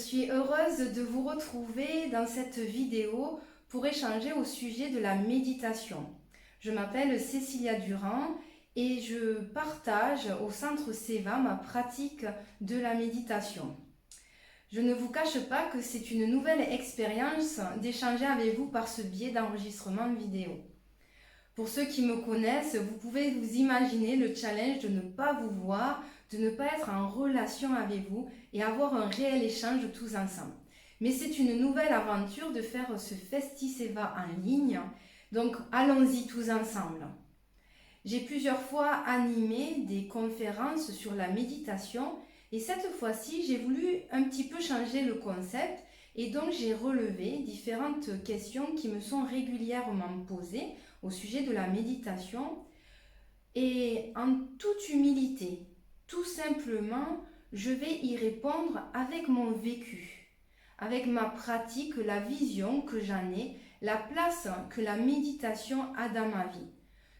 suis heureuse de vous retrouver dans cette vidéo pour échanger au sujet de la méditation. Je m'appelle Cécilia Durand et je partage au Centre Seva ma pratique de la méditation. Je ne vous cache pas que c'est une nouvelle expérience d'échanger avec vous par ce biais d'enregistrement vidéo. Pour ceux qui me connaissent, vous pouvez vous imaginer le challenge de ne pas vous voir, de ne pas être en relation avec vous et avoir un réel échange tous ensemble. Mais c'est une nouvelle aventure de faire ce Festiseva en ligne, donc allons-y tous ensemble. J'ai plusieurs fois animé des conférences sur la méditation et cette fois-ci, j'ai voulu un petit peu changer le concept et donc j'ai relevé différentes questions qui me sont régulièrement posées au sujet de la méditation et en toute humilité, tout simplement, je vais y répondre avec mon vécu, avec ma pratique, la vision que j'en ai, la place que la méditation a dans ma vie,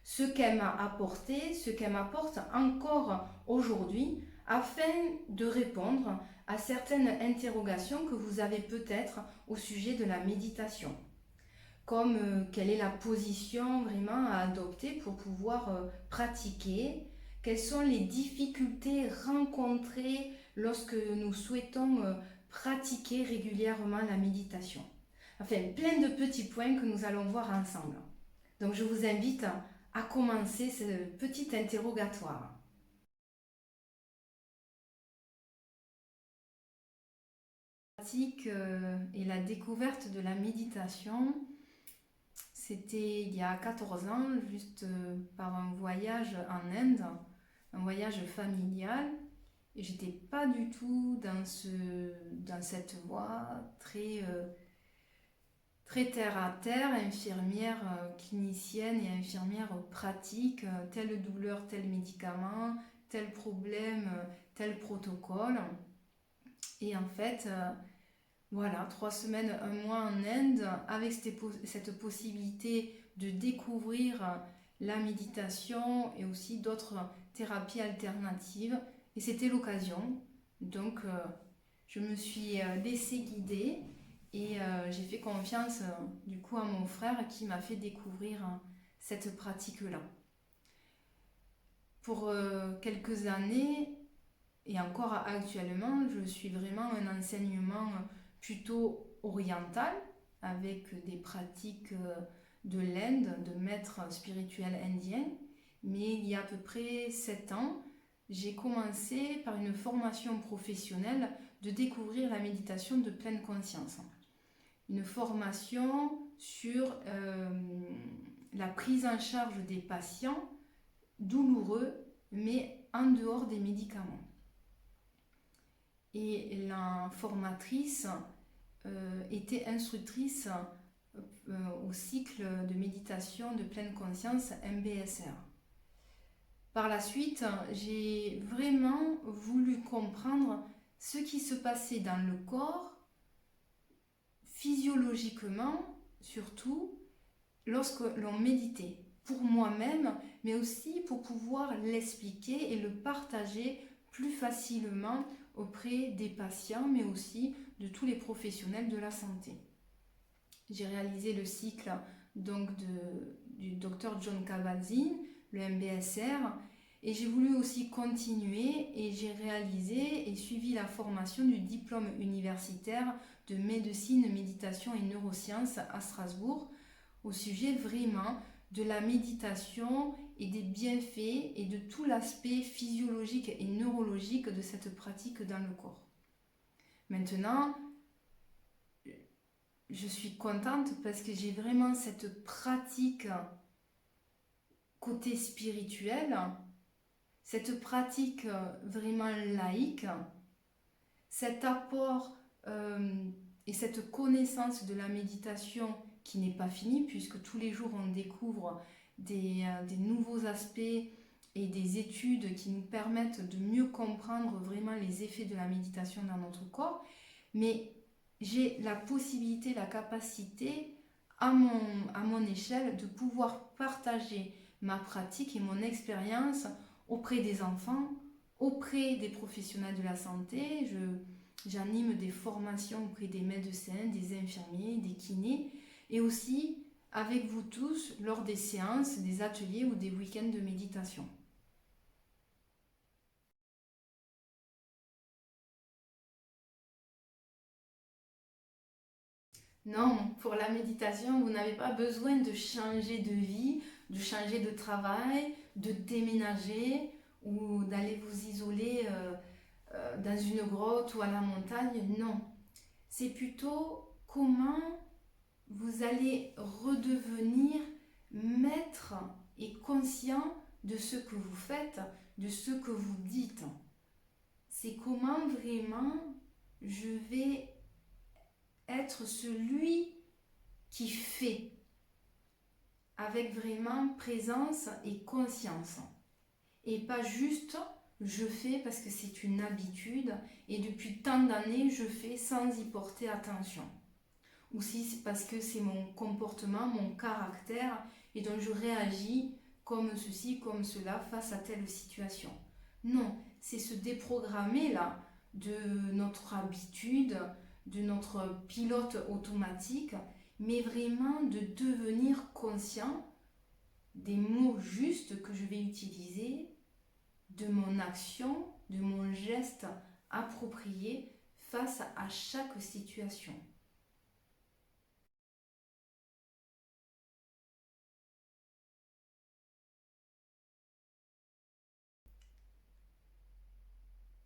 ce qu'elle m'a apporté, ce qu'elle m'apporte encore aujourd'hui, afin de répondre à certaines interrogations que vous avez peut-être au sujet de la méditation. Comme quelle est la position vraiment à adopter pour pouvoir pratiquer, quelles sont les difficultés rencontrées lorsque nous souhaitons pratiquer régulièrement la méditation. Enfin, plein de petits points que nous allons voir ensemble. Donc je vous invite à commencer ce petit interrogatoire. La pratique et la découverte de la méditation, c'était il y a 14 ans, juste par un voyage en Inde, un voyage familial. Et j'étais pas du tout dans cette voie très terre à terre, infirmière clinicienne et infirmière pratique, telle douleur, tel médicament, tel problème, tel protocole. Et en fait, voilà, 3 semaines, un mois en Inde, avec cette possibilité de découvrir la méditation et aussi d'autres thérapies alternatives. Et c'était l'occasion. Donc, je me suis laissée guider et j'ai fait confiance du coup à mon frère qui m'a fait découvrir cette pratique-là. Pour quelques années, et encore actuellement, je suis vraiment un enseignement plutôt oriental, avec des pratiques de l'Inde, de maîtres spirituels indiens. Mais il y a à peu près 7 ans, j'ai commencé par une formation professionnelle de découvrir la méditation de pleine conscience. Une formation sur la prise en charge des patients douloureux, mais en dehors des médicaments. Et la formatrice était instructrice au cycle de méditation de pleine conscience MBSR. Par la suite, j'ai vraiment voulu comprendre ce qui se passait dans le corps, physiologiquement surtout, lorsque l'on méditait, pour moi-même, mais aussi pour pouvoir l'expliquer et le partager plus facilement auprès des patients, mais aussi de tous les professionnels de la santé. J'ai réalisé le cycle donc du Dr John Kabat-Zinn, le MBSR, et j'ai voulu aussi continuer et j'ai réalisé et suivi la formation du diplôme universitaire de médecine, méditation et neurosciences à Strasbourg au sujet vraiment de la méditation et des bienfaits et de tout l'aspect physiologique et neurologique de cette pratique dans le corps. Maintenant, je suis contente parce que j'ai vraiment cette pratique côté spirituel, cette pratique vraiment laïque, cet apport et cette connaissance de la méditation qui n'est pas finie puisque tous les jours on découvre des nouveaux aspects et des études qui nous permettent de mieux comprendre vraiment les effets de la méditation dans notre corps. Mais j'ai la possibilité, la capacité à mon échelle de pouvoir partager ma pratique et mon expérience auprès des enfants, auprès des professionnels de la santé. J'anime des formations auprès des médecins, des infirmiers, des kinés et aussi avec vous tous lors des séances, des ateliers ou des week-ends de méditation. Non, pour la méditation, vous n'avez pas besoin de changer de vie, de changer de travail, de déménager ou d'aller vous isoler dans une grotte ou à la montagne. Non, c'est plutôt comment vous allez redevenir maître et conscient de ce que vous faites, de ce que vous dites. C'est comment vraiment je vais être celui qui fait avec vraiment présence et conscience. Et pas juste je fais parce que c'est une habitude et depuis tant d'années je fais sans y porter attention. Ou si c'est parce que c'est mon comportement, mon caractère et donc je réagis comme ceci, comme cela face à telle situation. Non, c'est se déprogrammer là de notre habitude, de notre pilote automatique, mais vraiment de devenir conscient des mots justes que je vais utiliser, de mon action, de mon geste approprié face à chaque situation.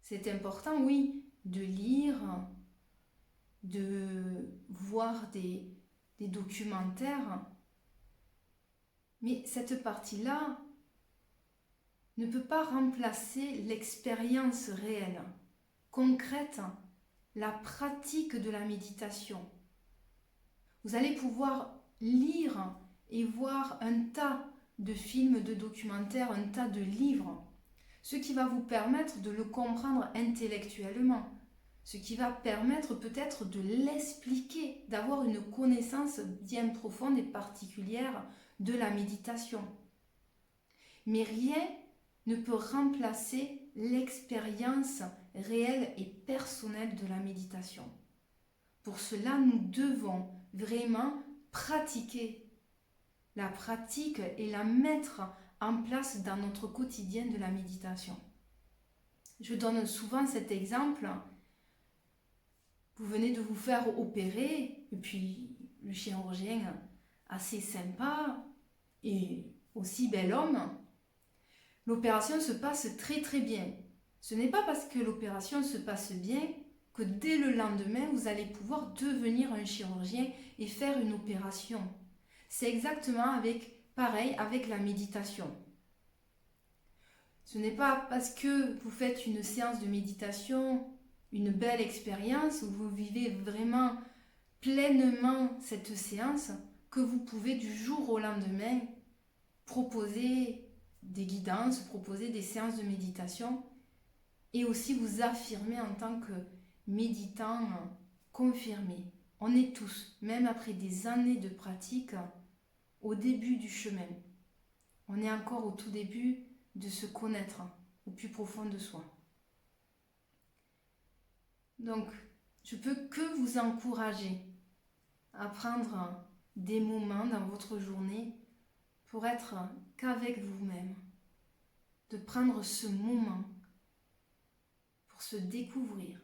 C'est important, oui, de lire, de voir des documentaires, mais cette partie-là ne peut pas remplacer l'expérience réelle, concrète, la pratique de la méditation. Vous allez pouvoir lire et voir un tas de films, de documentaires, un tas de livres, ce qui va vous permettre de le comprendre intellectuellement, ce qui va permettre peut-être de l'expliquer, d'avoir une connaissance bien profonde et particulière de la méditation. Mais rien ne peut remplacer l'expérience réelle et personnelle de la méditation. Pour cela, nous devons vraiment pratiquer. La pratique et la mettre en place dans notre quotidien de la méditation. Je donne souvent cet exemple. Vous venez de vous faire opérer, et puis le chirurgien assez sympa et aussi bel homme, l'opération se passe très très bien. Ce n'est pas parce que l'opération se passe bien que dès le lendemain, vous allez pouvoir devenir un chirurgien et faire une opération. C'est exactement pareil avec la méditation. Ce n'est pas parce que vous faites une séance de méditation, une belle expérience, où vous vivez vraiment pleinement cette séance, que vous pouvez du jour au lendemain proposer des guidances, proposer des séances de méditation et aussi vous affirmer en tant que méditant confirmé. On est tous, même après des années de pratique, au début du chemin. On est encore au tout début de se connaître au plus profond de soi. Donc, je peux que vous encourager à prendre des moments dans votre journée pour être qu'avec vous-même, de prendre ce moment pour se découvrir,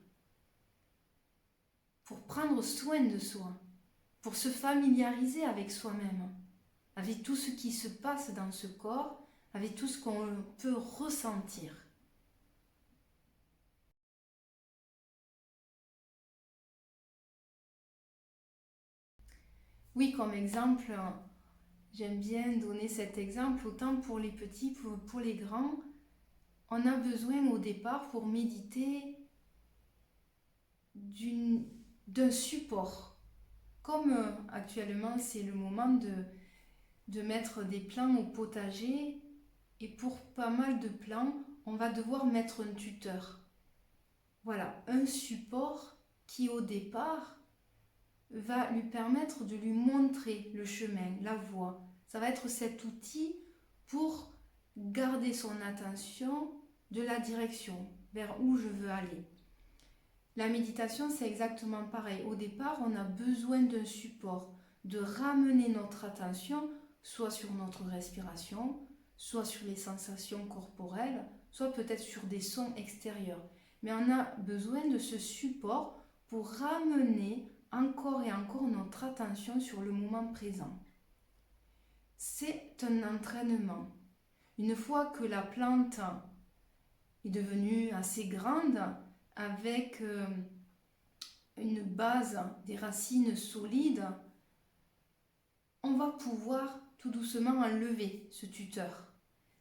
pour prendre soin de soi, pour se familiariser avec soi-même, avec tout ce qui se passe dans ce corps, avec tout ce qu'on peut ressentir. Oui, comme exemple, j'aime bien donner cet exemple, autant pour les petits que pour les grands. On a besoin au départ pour méditer d'un support. Comme actuellement c'est le moment de mettre des plants au potager, et pour pas mal de plants, on va devoir mettre un tuteur. Voilà, un support qui au départ va lui permettre de lui montrer le chemin, la voie. Ça va être cet outil pour garder son attention de la direction vers où je veux aller. La méditation, c'est exactement pareil. Au départ, on a besoin d'un support, de ramener notre attention soit sur notre respiration, soit sur les sensations corporelles, soit peut-être sur des sons extérieurs. Mais on a besoin de ce support pour ramener encore et encore notre attention sur le moment présent. C'est un entraînement. Une fois que la plante est devenue assez grande, avec une base, des racines solides, on va pouvoir tout doucement enlever ce tuteur.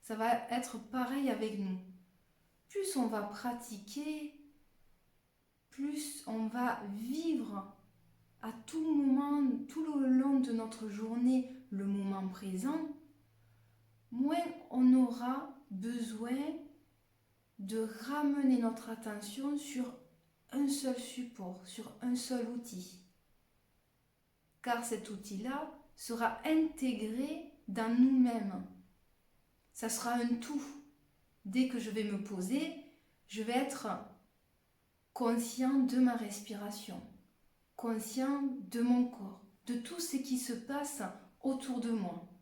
Ça va être pareil avec nous. Plus on va pratiquer, plus on va vivre à tout moment, tout le long de notre journée, le moment présent, moins on aura besoin de ramener notre attention sur un seul support, sur un seul outil. Car cet outil-là sera intégré dans nous-mêmes. Ça sera un tout. Dès que je vais me poser, je vais être conscient de ma respiration, conscient de mon corps, de tout ce qui se passe autour de moi.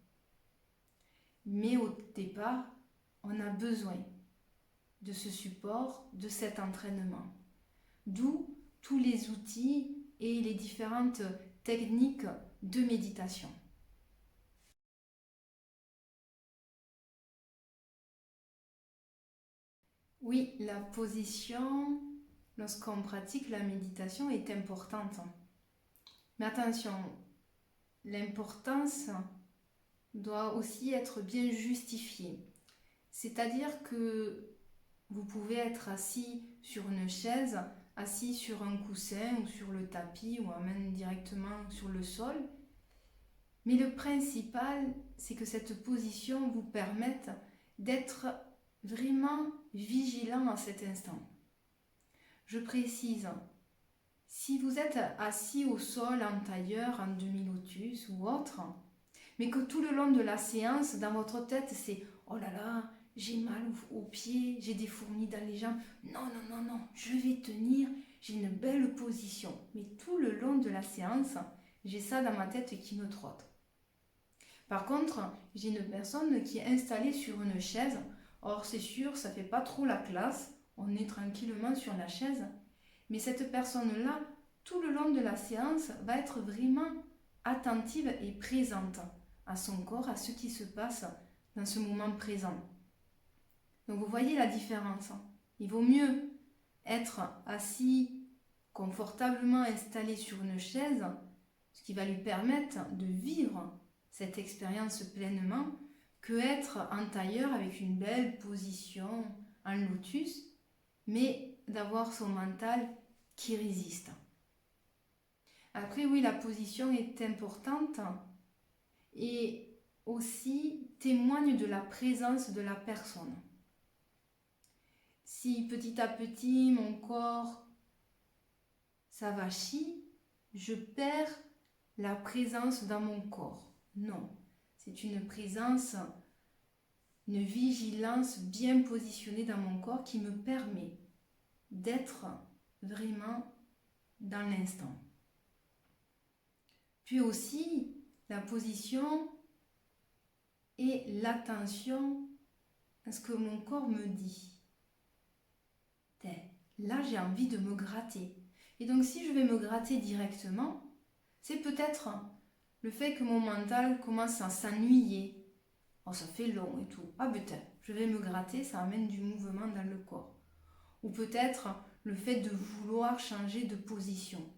Mais au départ, on a besoin de ce support, de cet entraînement. D'où tous les outils et les différentes techniques de méditation. Oui, la position, lorsqu'on pratique la méditation, est importante. Mais attention, l'importance doit aussi être bien justifiée. C'est-à-dire que vous pouvez être assis sur une chaise, assis sur un coussin ou sur le tapis ou même directement sur le sol. Mais le principal, c'est que cette position vous permette d'être vraiment vigilant à cet instant. Je précise, si vous êtes assis au sol en tailleur, en demi-lotus ou autre, mais que tout le long de la séance, dans votre tête, c'est « Oh là là, j'ai mal aux pieds, j'ai des fourmis dans les jambes. Non, non, non, non, je vais tenir, j'ai une belle position. » Mais tout le long de la séance, j'ai ça dans ma tête qui me trotte. Par contre, j'ai une personne qui est installée sur une chaise. Or, c'est sûr, ça ne fait pas trop la classe. On est tranquillement sur la chaise. Mais cette personne-là, tout le long de la séance, va être vraiment attentive et présente à son corps, à ce qui se passe dans ce moment présent. Donc vous voyez la différence. Il vaut mieux être assis, confortablement installé sur une chaise, ce qui va lui permettre de vivre cette expérience pleinement, que être en tailleur avec une belle position en lotus, mais d'avoir son mental qui résiste. Après, oui, la position est importante et aussi témoigne de la présence de la personne. Si petit à petit mon corps s'avachit, je perds la présence dans mon corps. Non, c'est une présence, une vigilance bien positionnée dans mon corps qui me permet d'être vraiment dans l'instant. Puis aussi, la position et l'attention à ce que mon corps me dit. Là, j'ai envie de me gratter. Et donc, si je vais me gratter directement, c'est peut-être le fait que mon mental commence à s'ennuyer. Oh, ça fait long et tout. Ah, putain, je vais me gratter, ça amène du mouvement dans le corps. Ou peut-être le fait de vouloir changer de position.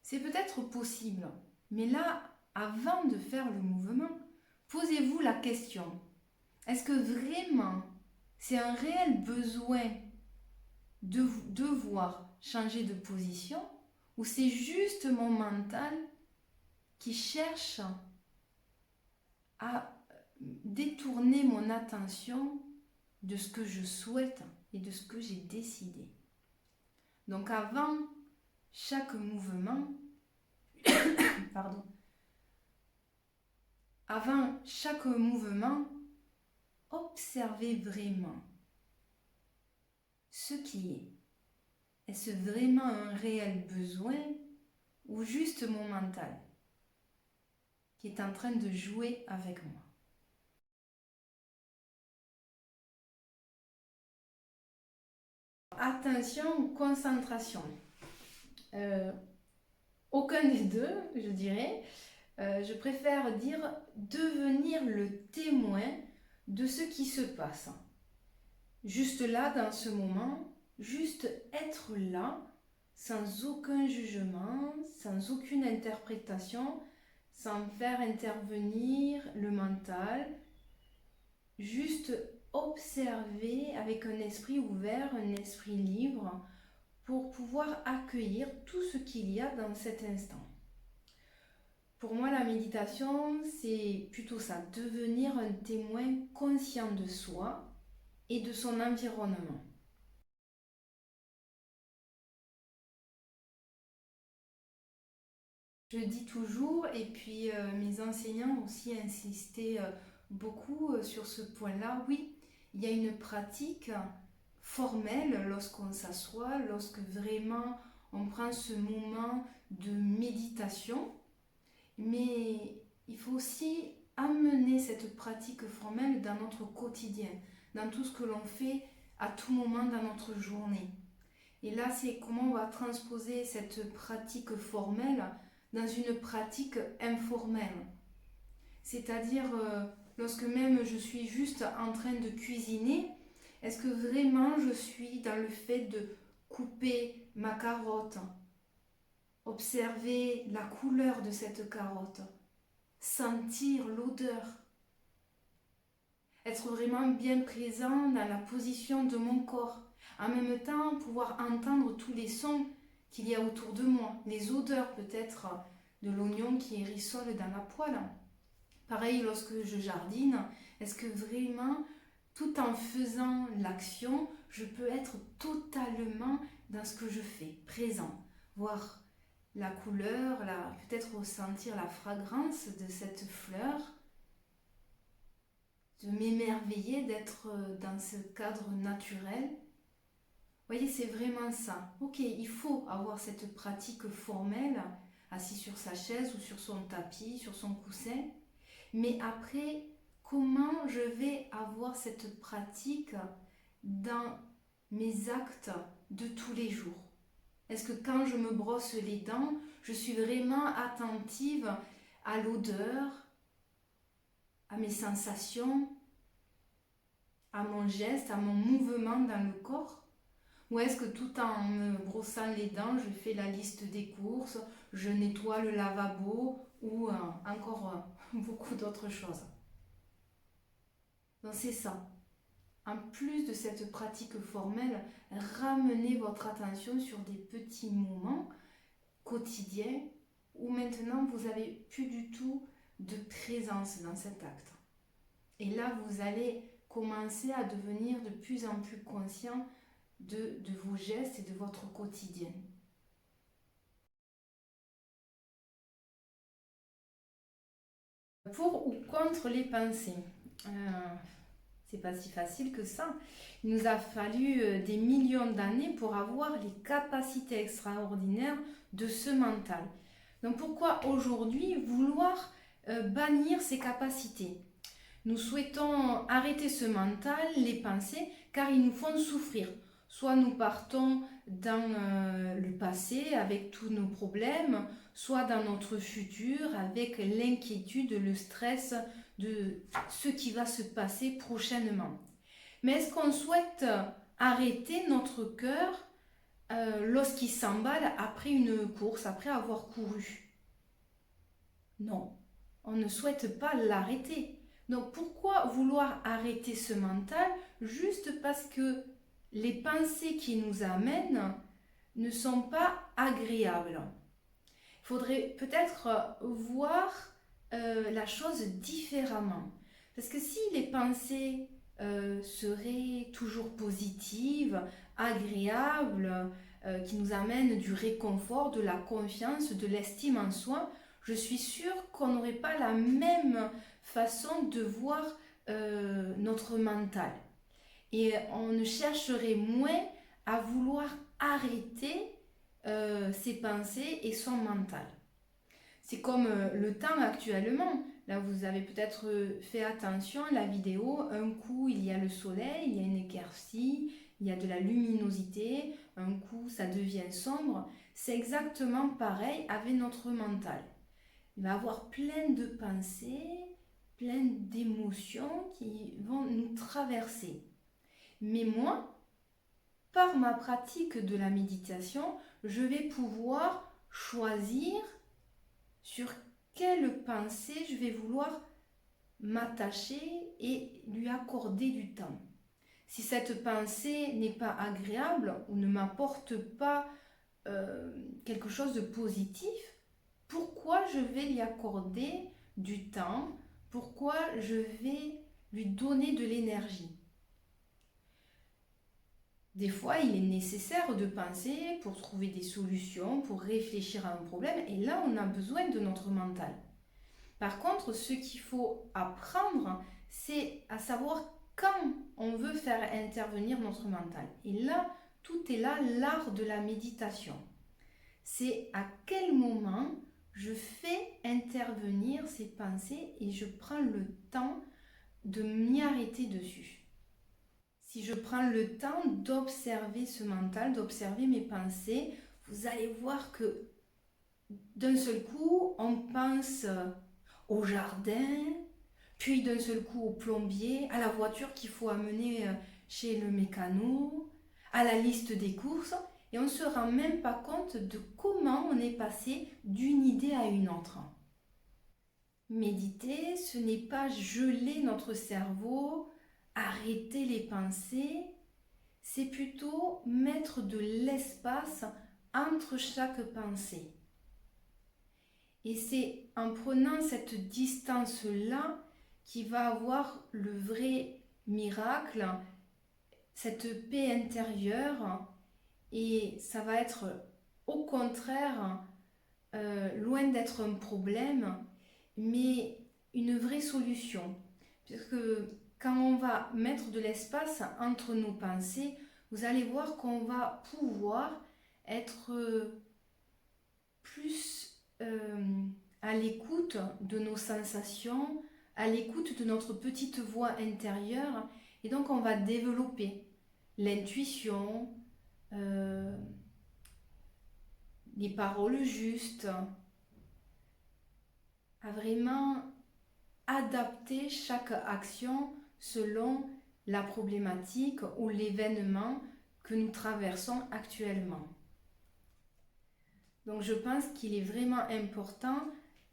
C'est peut-être possible, mais là, avant de faire le mouvement, posez-vous la question. Est-ce que vraiment c'est un réel besoin de devoir changer de position ou c'est juste mon mental qui cherche à détourner mon attention de ce que je souhaite et de ce que j'ai décidé. Donc avant chaque mouvement, observez vraiment ce qui est. Est-ce vraiment un réel besoin ou juste mon mental qui est en train de jouer avec moi? Attention, concentration. Euh, Aucun des deux, je dirais. Je préfère dire devenir le témoin de ce qui se passe. Juste là, dans ce moment, juste être là, sans aucun jugement, sans aucune interprétation, sans faire intervenir le mental, juste observer avec un esprit ouvert, un esprit libre, pour pouvoir accueillir tout ce qu'il y a dans cet instant. Pour moi, la méditation, c'est plutôt ça, devenir un témoin conscient de soi et de son environnement. Je dis toujours, et puis mes enseignants ont aussi insisté beaucoup sur ce point-là, oui, il y a une pratique formelle lorsqu'on s'assoit, lorsque vraiment on prend ce moment de méditation, mais il faut aussi amener cette pratique formelle dans notre quotidien, dans tout ce que l'on fait à tout moment dans notre journée. Et là, c'est comment on va transposer cette pratique formelle dans une pratique informelle. C'est-à-dire, lorsque même je suis juste en train de cuisiner, est-ce que vraiment je suis dans le fait de couper ma carotte, observer la couleur de cette carotte, sentir l'odeur, être vraiment bien présent dans la position de mon corps, en même temps pouvoir entendre tous les sons qu'il y a autour de moi, les odeurs peut-être de l'oignon qui rissole dans la poêle. Pareil lorsque je jardine, est-ce que vraiment, tout en faisant l'action, je peux être totalement dans ce que je fais, présent, voir la couleur, peut-être ressentir la fragrance de cette fleur, de m'émerveiller d'être dans ce cadre naturel. Vous voyez, c'est vraiment ça. Ok, il faut avoir cette pratique formelle, assis sur sa chaise ou sur son tapis, sur son coussin. Mais après, comment je vais avoir cette pratique dans mes actes de tous les jours? Est-ce que quand je me brosse les dents, je suis vraiment attentive à l'odeur, à mes sensations, à mon geste, à mon mouvement dans le corps? Ou est-ce que tout en me brossant les dents, je fais la liste des courses, je nettoie le lavabo ou encore beaucoup d'autres choses? Donc c'est ça. En plus de cette pratique formelle, ramenez votre attention sur des petits moments quotidiens où maintenant vous n'avez plus du tout de présence dans cet acte. Et là, vous allez commencer à devenir de plus en plus conscient de vos gestes et de votre quotidien. Pour ou contre les pensées, c'est pas si facile que ça. Il nous a fallu des millions d'années pour avoir les capacités extraordinaires de ce mental. Donc pourquoi aujourd'hui vouloir bannir ces capacités? Nous souhaitons arrêter ce mental, les pensées, car ils nous font souffrir. Soit nous partons dans le passé avec tous nos problèmes, soit dans notre futur avec l'inquiétude, le stress de ce qui va se passer prochainement. Mais est-ce qu'on souhaite arrêter notre cœur lorsqu'il s'emballe après une course, après avoir couru? Non, on ne souhaite pas l'arrêter. Donc pourquoi vouloir arrêter ce mental juste parce que les pensées qui nous amènent ne sont pas agréables? Il faudrait peut-être voir la chose différemment. Parce que si les pensées seraient toujours positives, agréables, qui nous amènent du réconfort, de la confiance, de l'estime en soi, je suis sûre qu'on n'aurait pas la même façon de voir notre mental. Et on ne chercherait moins à vouloir arrêter ses pensées et son mental. C'est comme le temps actuellement. Là, vous avez peut-être fait attention à la vidéo. Un coup, il y a le soleil, il y a une éclaircie, il y a de la luminosité. Un coup, ça devient sombre. C'est exactement pareil avec notre mental. Il va y avoir plein de pensées, plein d'émotions qui vont nous traverser. Mais moi, par ma pratique de la méditation, je vais pouvoir choisir sur quelle pensée je vais vouloir m'attacher et lui accorder du temps. Si cette pensée n'est pas agréable ou ne m'apporte pas quelque chose de positif, pourquoi je vais lui accorder du temps? Pourquoi je vais lui donner de l'énergie? Des fois, il est nécessaire de penser pour trouver des solutions, pour réfléchir à un problème, et là, on a besoin de notre mental. Par contre, ce qu'il faut apprendre, c'est à savoir quand on veut faire intervenir notre mental. Et là, tout est là, l'art de la méditation. C'est à quel moment je fais intervenir ces pensées et je prends le temps de m'y arrêter dessus. Si je prends le temps d'observer ce mental, d'observer mes pensées, vous allez voir que d'un seul coup, on pense au jardin, puis d'un seul coup au plombier, à la voiture qu'il faut amener chez le mécano, à la liste des courses, et on ne se rend même pas compte de comment on est passé d'une idée à une autre. Méditer, ce n'est pas geler notre cerveau, arrêter les pensées, c'est plutôt mettre de l'espace entre chaque pensée. Et c'est en prenant cette distance-là qu'il va avoir le vrai miracle, cette paix intérieure, et ça va être au contraire loin d'être un problème, mais une vraie solution. Puisque quand on va mettre de l'espace entre nos pensées, vous allez voir qu'on va pouvoir être plus à l'écoute de nos sensations, à l'écoute de notre petite voix intérieure, et donc on va développer l'intuition, euh, les paroles justes, à vraiment adapter chaque action selon la problématique ou l'événement que nous traversons actuellement. Donc je pense qu'il est vraiment important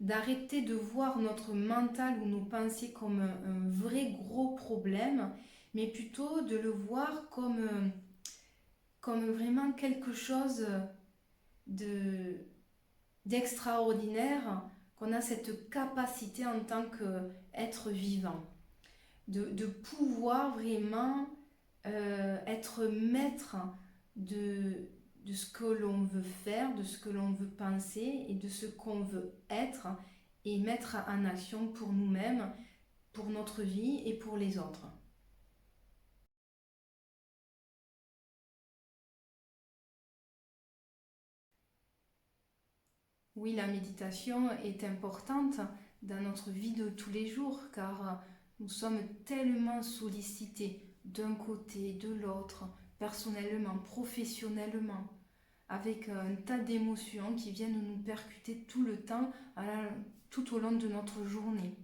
d'arrêter de voir notre mental ou nos pensées comme un vrai gros problème, mais plutôt de le voir comme vraiment quelque chose d'extraordinaire, qu'on a cette capacité en tant qu'être vivant, de pouvoir vraiment être maître de ce que l'on veut faire, de ce que l'on veut penser et de ce qu'on veut être et mettre en action pour nous-mêmes, pour notre vie et pour les autres. Oui, la méditation est importante dans notre vie de tous les jours car nous sommes tellement sollicités d'un côté, de l'autre, personnellement, professionnellement, avec un tas d'émotions qui viennent nous percuter tout le temps, tout au long de notre journée.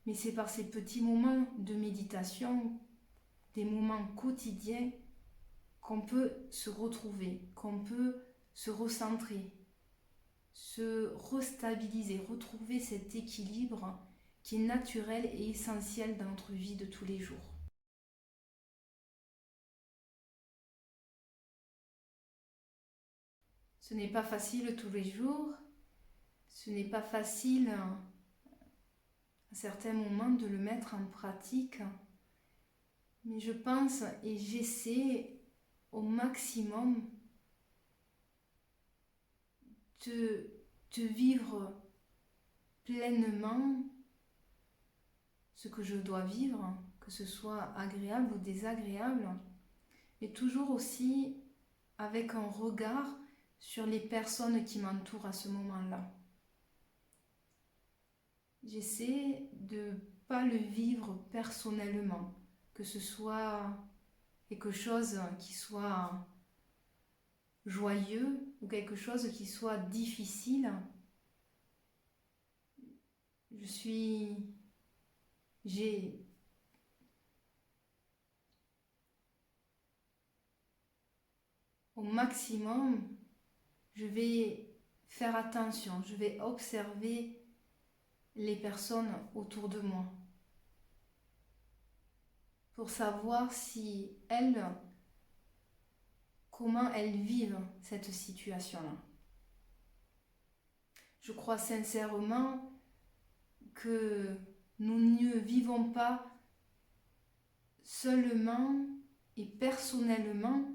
Mais c'est par ces petits moments de méditation, des moments quotidiens, qu'on peut se retrouver, qu'on peut se recentrer, se restabiliser, retrouver cet équilibre qui est naturel et essentiel dans notre vie de tous les jours. Ce n'est pas facile tous les jours, ce n'est pas facile à certains moments de le mettre en pratique, mais je pense et j'essaie au maximum de vivre pleinement ce que je dois vivre, que ce soit agréable ou désagréable, mais toujours aussi avec un regard sur les personnes qui m'entourent à ce moment-là. J'essaie de ne pas le vivre personnellement, que ce soit quelque chose qui soit joyeux ou quelque chose qui soit difficile. J'ai au maximum, je vais faire attention, je vais observer les personnes autour de moi pour savoir si elles, comment elles vivent cette situation-là. Je crois sincèrement que nous ne vivons pas seulement et personnellement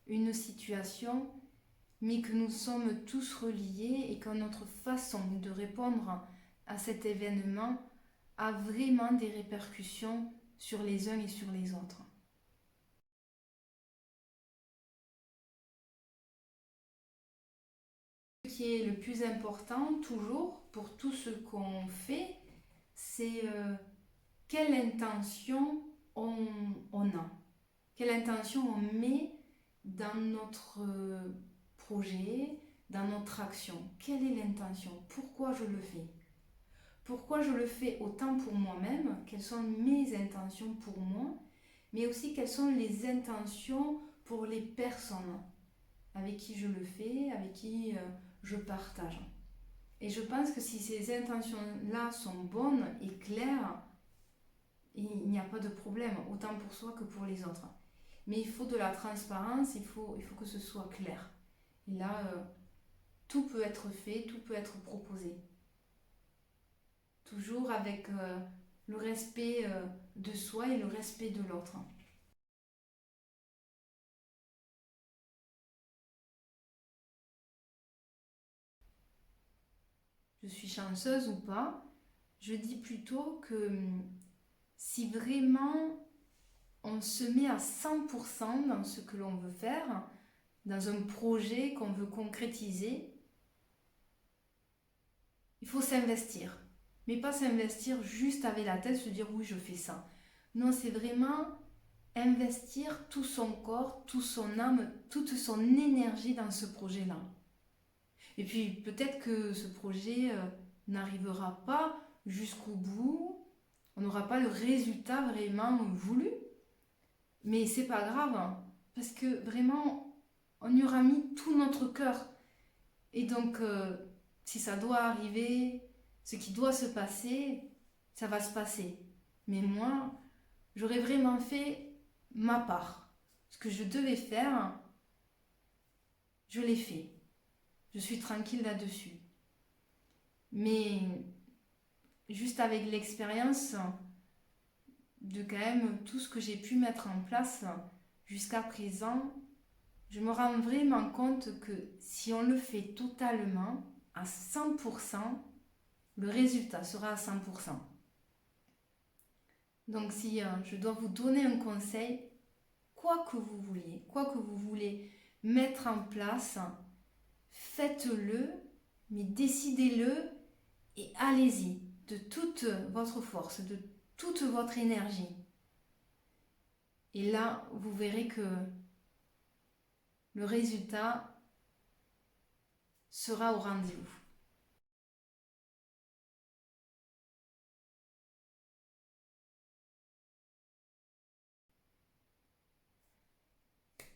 une situation, mais que nous sommes tous reliés et que notre façon de répondre à cet événement a vraiment des répercussions sur les uns et sur les autres. Ce qui est le plus important toujours pour tout ce qu'on fait, c'est quelle intention on a, quelle intention on met dans notre projet, dans notre action. Quelle est l'intention? Pourquoi je le fais? Pourquoi je le fais autant pour moi-même? Quelles sont mes intentions pour moi? Mais aussi quelles sont les intentions pour les personnes avec qui je le fais, avec qui je partage. Et je pense que si ces intentions-là sont bonnes et claires, il n'y a pas de problème, autant pour soi que pour les autres. Mais il faut de la transparence, il faut que ce soit clair. Et là, tout peut être fait, tout peut être proposé. Toujours avec le respect de soi et le respect de l'autre. Je suis chanceuse ou pas, je dis plutôt que si vraiment on se met à 100% dans ce que l'on veut faire, dans un projet qu'on veut concrétiser, il faut s'investir. Mais pas s'investir juste avec la tête, se dire oui, je fais ça. Non, c'est vraiment investir tout son corps, toute son âme, toute son énergie dans ce projet-là. Et puis peut-être que ce projet n'arrivera pas jusqu'au bout, on n'aura pas le résultat vraiment voulu, mais c'est pas grave, hein, parce que vraiment on y aura mis tout notre cœur. Et donc si ça doit arriver, ce qui doit se passer, ça va se passer. Mais moi, j'aurais vraiment fait ma part. Ce que je devais faire, je l'ai fait. Je suis tranquille là-dessus. Mais juste avec l'expérience de quand même tout ce que j'ai pu mettre en place jusqu'à présent, je me rends vraiment compte que si on le fait totalement, à 100%, le résultat sera à 100%. Donc si je dois vous donner un conseil, quoi que vous voulez mettre en place, faites-le, mais décidez-le et allez-y de toute votre force, de toute votre énergie. Et là, vous verrez que le résultat sera au rendez-vous.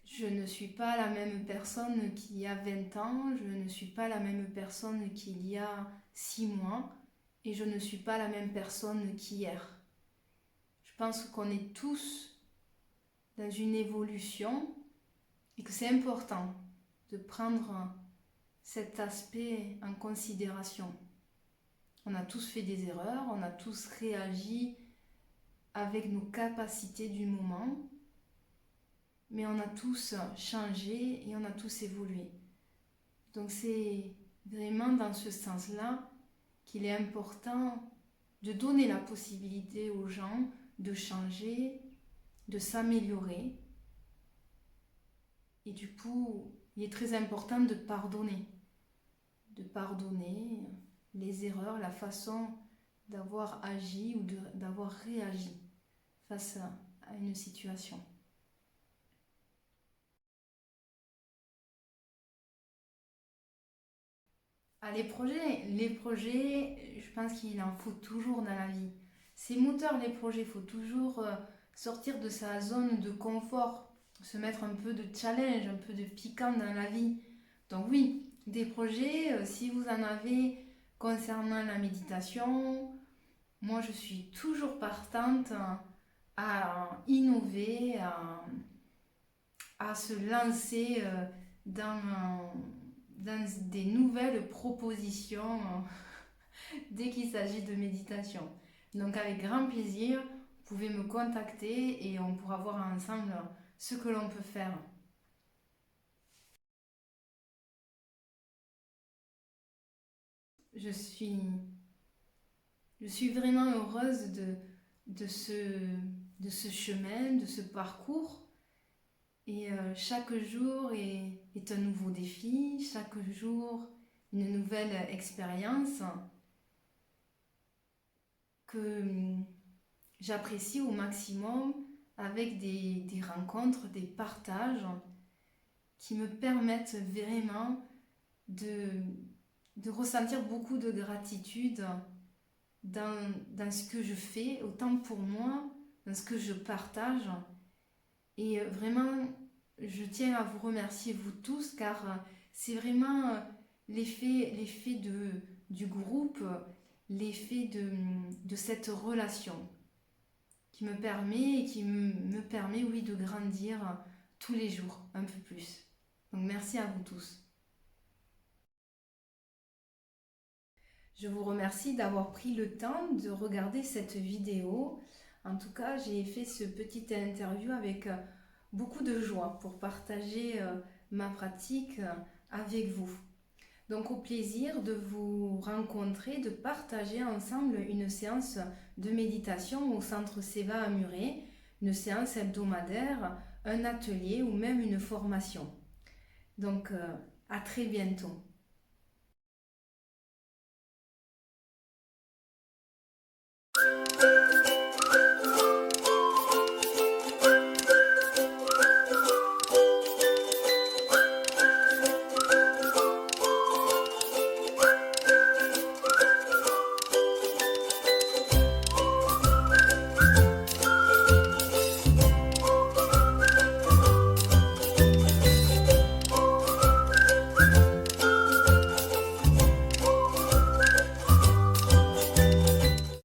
Je ne suis pas la même personne qu'il y a 20 ans, je ne suis pas la même personne qu'il y a 6 mois et je ne suis pas la même personne qu'hier. Je pense qu'on est tous dans une évolution et que c'est important de prendre cet aspect en considération. On a tous fait des erreurs, on a tous réagi avec nos capacités du moment, mais on a tous changé et on a tous évolué. Donc c'est vraiment dans ce sens-là qu'il est important de donner la possibilité aux gens de changer, de s'améliorer, Et du coup, il est très important de pardonner. De pardonner les erreurs, la façon d'avoir agi ou d'avoir réagi face à une situation. Ah, les projets, je pense qu'il en faut toujours dans la vie. C'est moteur les projets, il faut toujours sortir de sa zone de confort, se mettre un peu de challenge, un peu de piquant dans la vie. Donc oui, des projets, si vous en avez concernant la méditation, moi je suis toujours partante à innover, à se lancer dans des nouvelles propositions dès qu'il s'agit de méditation. Donc avec grand plaisir, vous pouvez me contacter et on pourra voir ensemble ce que l'on peut faire. Je suis, je suis vraiment heureuse de, ce, de ce chemin, de ce parcours. Et chaque jour est un nouveau défi, chaque jour une nouvelle expérience que j'apprécie au maximum avec des rencontres, des partages qui me permettent vraiment de, de ressentir beaucoup de gratitude dans ce que je fais, autant pour moi, dans ce que je partage. Et vraiment, je tiens à vous remercier, vous tous, car c'est vraiment l'effet du groupe, l'effet de cette relation qui me permet et qui me permet, oui, de grandir tous les jours un peu plus. Donc merci à vous tous. Je vous remercie d'avoir pris le temps de regarder cette vidéo. En tout cas, j'ai fait ce petit interview avec beaucoup de joie pour partager ma pratique avec vous. Donc au plaisir de vous rencontrer, de partager ensemble une séance de méditation au centre Seva à Muret, une séance hebdomadaire, un atelier ou même une formation. Donc à très bientôt.